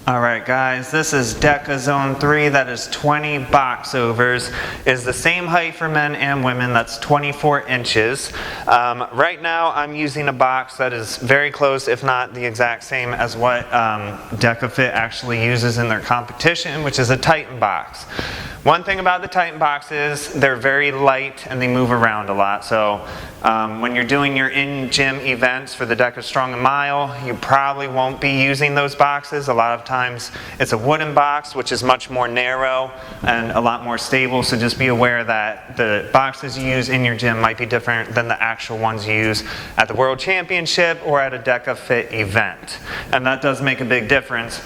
All right, guys, this is Deka Zone 3. That is 20 box overs. Is the same height for men and women. That's 24 inches. Right now, I'm using a box that is very close, if not the exact same as what Deka Fit actually uses in their competition, which is a Titan box. One thing about the Titan box is they're very light and they move around a lot. So when you're doing your in-gym events for the Deka Strong and Mile, you probably won't be using those boxes. A lot of times it's a wooden box, which is much more narrow and a lot more stable. So just be aware that the boxes you use in your gym might be different than the actual ones you use at the World Championship or at a Deka Fit event. And that does make a big difference.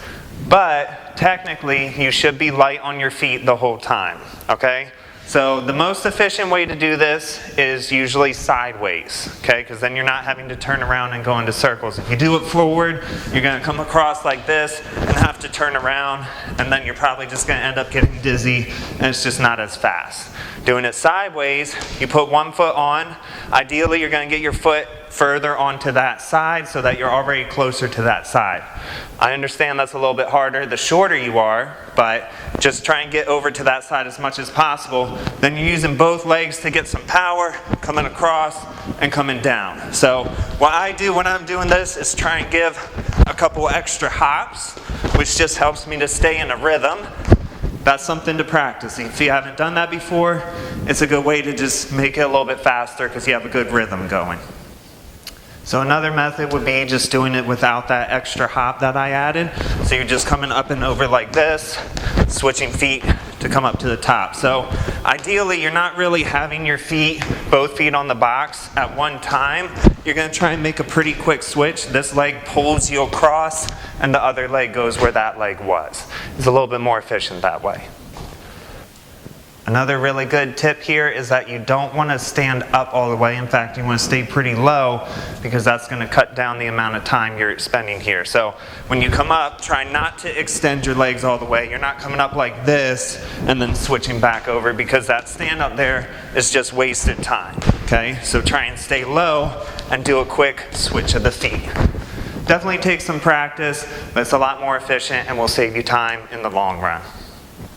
But technically, you should be light on your feet the whole time, okay? So the most efficient way to do this is usually sideways, okay? Because then you're not having to turn around and go into circles. If you do it forward, you're going to come across like this and have to turn around, and then you're probably just going to end up getting dizzy, and it's just not as fast. Doing it sideways, you put one foot on. Ideally, you're going to get your foot further onto that side so that you're already closer to that side. I understand that's a little bit harder the shorter you are, but just try and get over to that side as much as possible. Then you're using both legs to get some power, coming across and coming down. So what I do when I'm doing this is try and give a couple extra hops, which just helps me to stay in a rhythm. That's something to practice. If you haven't done that before, it's a good way to just make it a little bit faster because you have a good rhythm going. So another method would be just doing it without that extra hop that I added. So you're just coming up and over like this, switching feet to come up to the top. So ideally, you're not really having your feet, both feet on the box at one time. You're going to try and make a pretty quick switch. This leg pulls you across and the other leg goes where that leg was. It's a little bit more efficient that way. Another really good tip here is that you don't want to stand up all the way. In fact, you want to stay pretty low because that's going to cut down the amount of time you're spending here. So when you come up, try not to extend your legs all the way. You're not coming up like this and then switching back over because that stand up there is just wasted time. Okay, so try and stay low and do a quick switch of the feet. Definitely take some practice, but it's a lot more efficient and will save you time in the long run.